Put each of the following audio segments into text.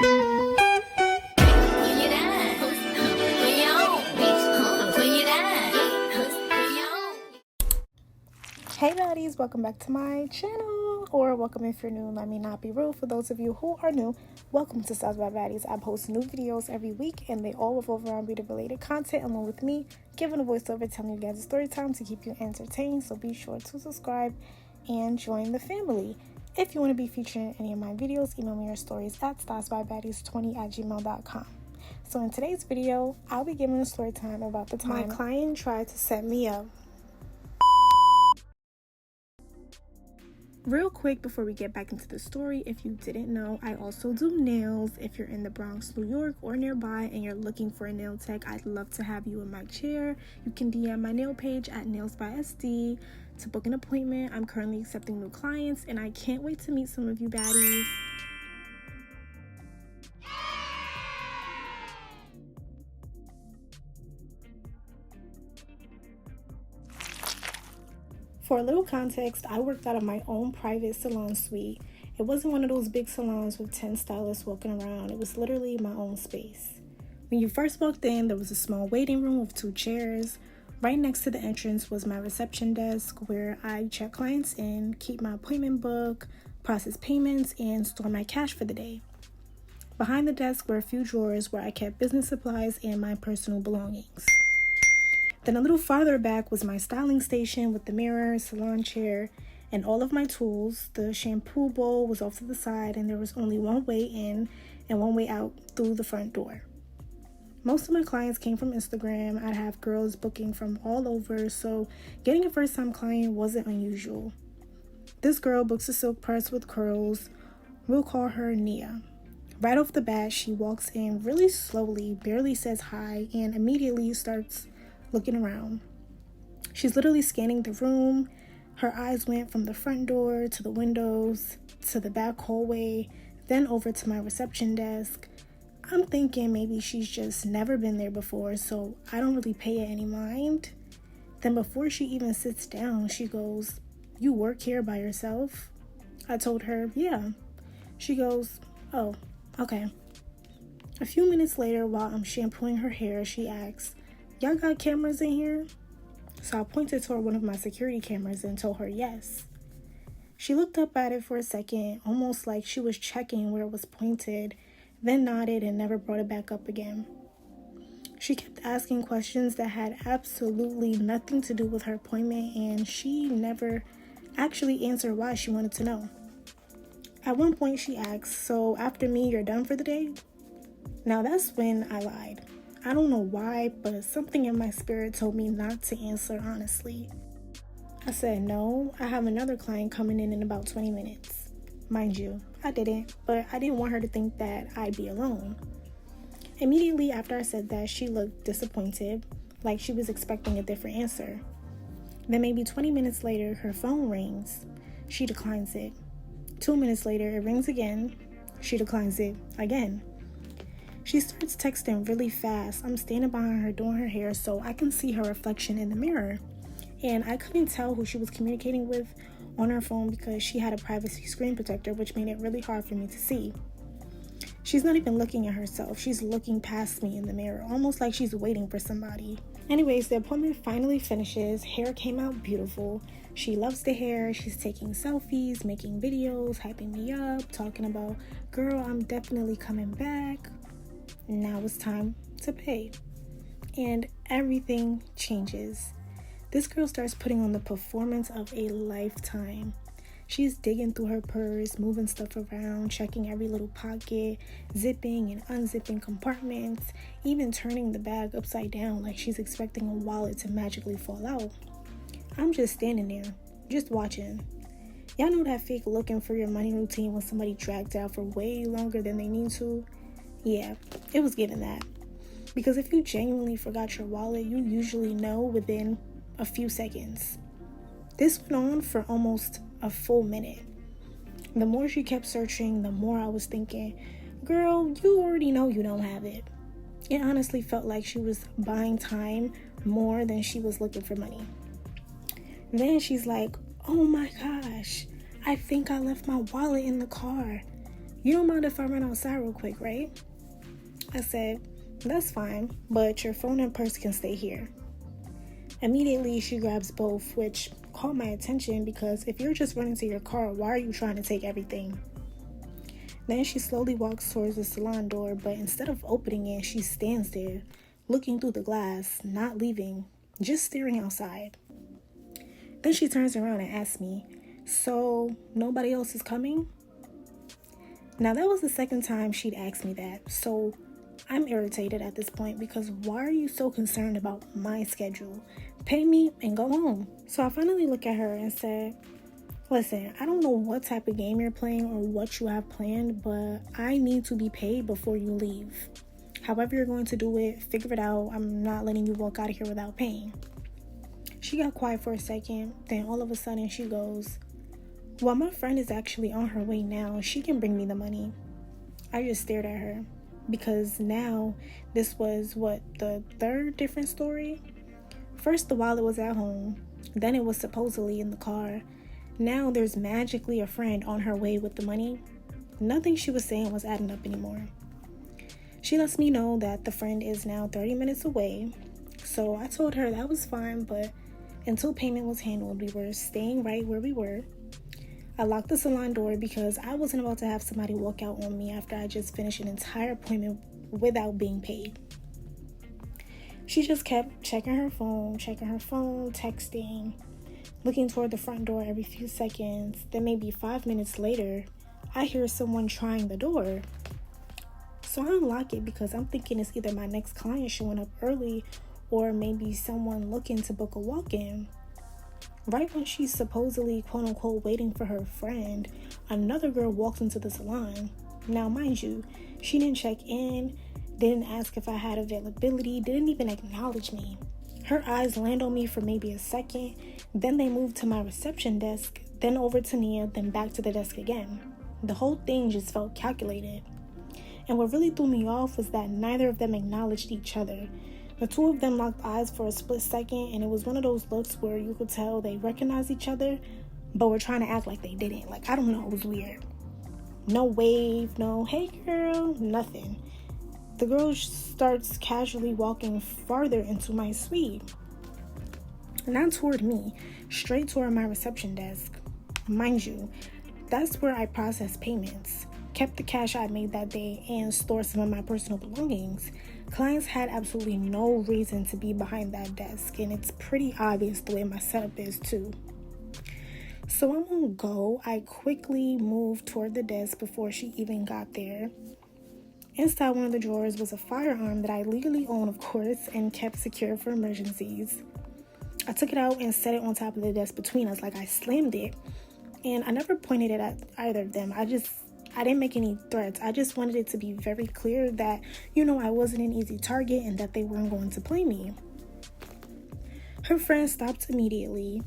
Hey baddies, welcome back to my channel, or welcome if you're new. Let me not be rude. For those of you who are new, welcome to Styles by Baddies. I post new videos every week and they all revolve around beauty related content, along with me giving a voiceover telling you guys a story time to keep you entertained. So be sure to subscribe and join the family. If you want to be featured in any of my videos, email me your stories at stylesbybaddies20@gmail.com. So in today's video, I'll be giving a story time about the time my client tried to set me up. Real quick before we get back into the story, if you didn't know, I also do nails. If you're in the Bronx, New York or nearby and you're looking for a nail tech, I'd love to have you in my chair. You can DM my nail page at nailsbysd to book an appointment. I'm currently accepting new clients and I can't wait to meet some of you baddies. For a little context, I worked out of my own private salon suite. It wasn't one of those big salons with 10 stylists walking around. It was literally my own space. When you first walked in, there was a small waiting room with 2 chairs. Right next to the entrance was my reception desk where I check clients in, keep my appointment book, process payments, and store my cash for the day. Behind the desk were a few drawers where I kept business supplies and my personal belongings. Then a little farther back was my styling station with the mirror, salon chair, and all of my tools. The shampoo bowl was off to the side and there was only one way in and one way out through the front door. Most of my clients came from Instagram. I'd have girls booking from all over, so getting a first-time client wasn't unusual. This girl books a silk purse with curls. We'll call her Nia. Right off the bat, she walks in really slowly, barely says hi, and immediately starts looking around. She's literally scanning the room. Her eyes went from the front door to the windows to the back hallway, then over to my reception desk. I'm thinking maybe she's just never been there before, so I don't really pay it any mind. Then before she even sits down, she goes, "You work here by yourself?" I told her, "Yeah." She goes, "Oh, okay." A few minutes later, while I'm shampooing her hair, she asks, "Y'all got cameras in here?" So I pointed toward one of my security cameras and told her yes. She looked up at it for a second, almost like she was checking where it was pointed, then nodded and never brought it back up again. She kept asking questions that had absolutely nothing to do with her appointment, and she never actually answered why she wanted to know. At one point she asked, "So after me, you're done for the day?" Now that's when I lied. I don't know why, but something in my spirit told me not to answer honestly. I said, "No, I have another client coming in about 20 minutes. Mind you, I didn't, but I didn't want her to think that I'd be alone. Immediately after I said that, she looked disappointed, like she was expecting a different answer. Then maybe 20 minutes later, her phone rings. She declines it. 2 minutes later, it rings again. She declines it again. She starts texting really fast. I'm standing behind her doing her hair so I can see her reflection in the mirror. And I couldn't tell who she was communicating with on her phone because she had a privacy screen protector, which made it really hard for me to see. She's not even looking at herself. She's looking past me in the mirror, almost like she's waiting for somebody. Anyways, the appointment finally finishes. Hair came out beautiful. She loves the hair. She's taking selfies, making videos, hyping me up, talking about, "Girl, I'm definitely coming back." Now it's time to pay. And everything changes. This girl starts putting on the performance of a lifetime. She's digging through her purse, moving stuff around, checking every little pocket, zipping and unzipping compartments, even turning the bag upside down like she's expecting a wallet to magically fall out. I'm just standing there, just watching. Y'all know that fake looking for your money routine when somebody dragged out for way longer than they need to? Yeah, it was given that. Because if you genuinely forgot your wallet, you usually know within a few seconds. This went on for almost a full minute. The more she kept searching, the more I was thinking, "Girl, you already know you don't have it." It honestly felt like she was buying time more than she was looking for money. Then she's like, "Oh my gosh, I think I left my wallet in the car. "You don't mind if I run outside real quick, right?" I said, "That's fine, but your phone and purse can stay here." Immediately, she grabs both, which caught my attention because if you're just running to your car, why are you trying to take everything? Then she slowly walks towards the salon door, but instead of opening it, she stands there, looking through the glass, not leaving, just staring outside. Then she turns around and asks me, "So, nobody else is coming?" Now, that was the second time she'd asked me that, so I'm irritated at this point because why are you so concerned about my schedule? Pay me and go home. So I finally look at her and said, "Listen, I don't know what type of game you're playing or what you have planned, but I need to be paid before you leave. However you're going to do it, figure it out. I'm not letting you walk out of here without paying." She got quiet for a second, then all of a sudden she goes, "Well, my friend is actually on her way now. She can bring me the money." I just stared at her because now this was the third different story. First, the wallet was at home, then it was supposedly in the car. Now there's magically a friend on her way with the money. Nothing she was saying was adding up anymore. She lets me know that the friend is now 30 minutes away, so I told her that was fine, but until payment was handled, we were staying right where we were. I locked the salon door because I wasn't about to have somebody walk out on me after I just finished an entire appointment without being paid. She just kept checking her phone, texting, looking toward the front door every few seconds. Then maybe 5 minutes later, I hear someone trying the door. So I unlock it because I'm thinking it's either my next client showing up early or maybe someone looking to book a walk-in. Right when she's supposedly, quote-unquote, waiting for her friend, another girl walks into the salon. Now, mind you, she didn't check in, didn't ask if I had availability, didn't even acknowledge me. Her eyes land on me for maybe a second, then they move to my reception desk, then over to Nia, then back to the desk again. The whole thing just felt calculated. And what really threw me off was that neither of them acknowledged each other. The two of them locked eyes for a split second, and it was one of those looks where you could tell they recognized each other, but were trying to act like they didn't. Like, I don't know, it was weird. No wave, no, "Hey girl," nothing. The girl starts casually walking farther into my suite. Not toward me, straight toward my reception desk. Mind you, that's where I process payments, kept the cash I made that day, and stored some of my personal belongings. Clients had absolutely no reason to be behind that desk, and it's pretty obvious the way my setup is too. So I'm on go. I quickly moved toward the desk before she even got there. Inside one of the drawers was a firearm that I legally own, of course, and kept secure for emergencies. I took it out and set it on top of the desk between us, like I slammed it, and I never pointed it at either of them. I didn't make any threats. I just wanted it to be very clear that, I wasn't an easy target and that they weren't going to play me. Her friend stopped immediately.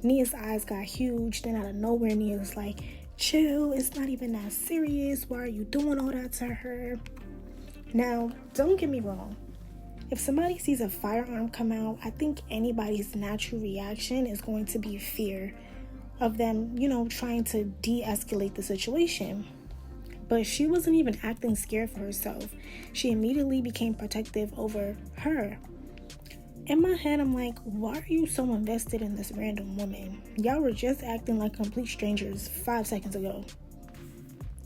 Nia's eyes got huge. Then out of nowhere, Nia was like, "Chill, it's not even that serious. Why are you doing all that to her?" Now, don't get me wrong. If somebody sees a firearm come out, I think anybody's natural reaction is going to be fear of them, trying to de-escalate the situation. But she wasn't even acting scared for herself. She immediately became protective over her. In my head, I'm like, why are you so invested in this random woman? Y'all were just acting like complete strangers 5 seconds ago.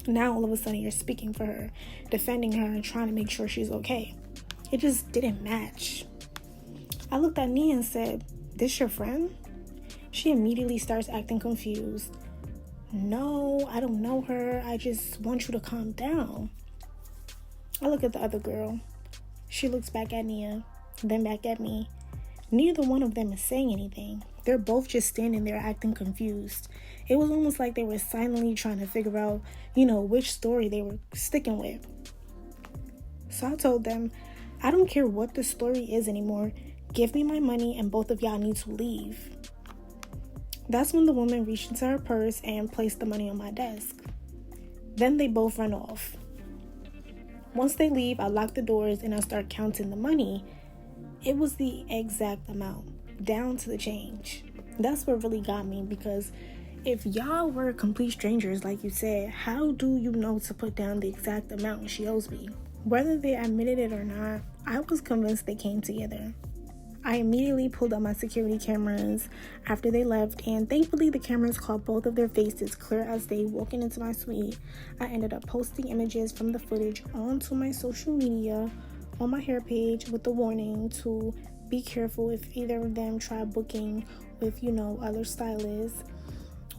Now all of a sudden you're speaking for her, defending her, and trying to make sure she's okay. It just didn't match. I looked at Nia and said, "This your friend?" She immediately starts acting confused. "No, I don't know her. I just want you to calm down." I look at the other girl. She looks back at Nia, then back at me. Neither one of them is saying anything. They're both just standing there acting confused. It was almost like they were silently trying to figure out, which story they were sticking with. So I told them, "I don't care what the story is anymore. Give me my money and both of y'all need to leave." That's when the woman reached into her purse and placed the money on my desk. Then they both run off. Once they leave, I lock the doors and I start counting the money. It was the exact amount, down to the change. That's what really got me because If y'all were complete strangers, like you said, how do you know to put down the exact amount she owes me? Whether they admitted it or not, I was convinced they came together. I immediately pulled up my security cameras after they left, and thankfully the cameras caught both of their faces clear as they walking into my suite. I ended up posting images from the footage onto my social media on my hair page with the warning to be careful if either of them try booking with, other stylists.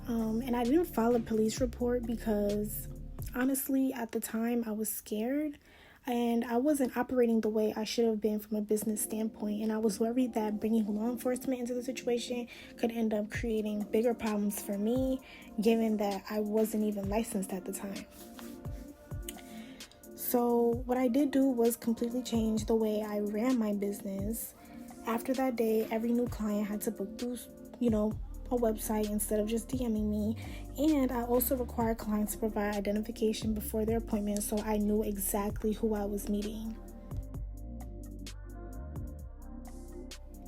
And I didn't file a police report because honestly, at the time, I was scared. And I wasn't operating the way I should have been from a business standpoint. And I was worried that bringing law enforcement into the situation could end up creating bigger problems for me, given that I wasn't even licensed at the time. So what I did do was completely change the way I ran my business. After that day, every new client had to book through, a website instead of just DMing me. And I also required clients to provide identification before their appointment so I knew exactly who I was meeting.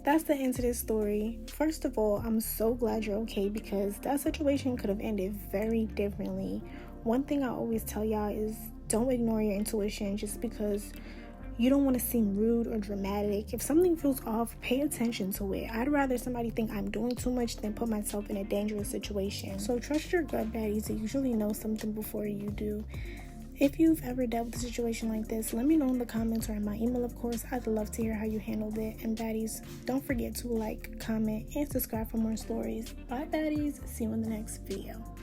That's the end to this story. First of all, I'm so glad you're okay because that situation could have ended very differently. One thing I always tell y'all is don't ignore your intuition just because you don't want to seem rude or dramatic. If something feels off, pay attention to it. I'd rather somebody think I'm doing too much than put myself in a dangerous situation. So trust your gut, baddies. You usually know something before you do. If you've ever dealt with a situation like this, let me know in the comments or in my email, of course. I'd love to hear how you handled it. And baddies, don't forget to like, comment, and subscribe for more stories. Bye, baddies. See you in the next video.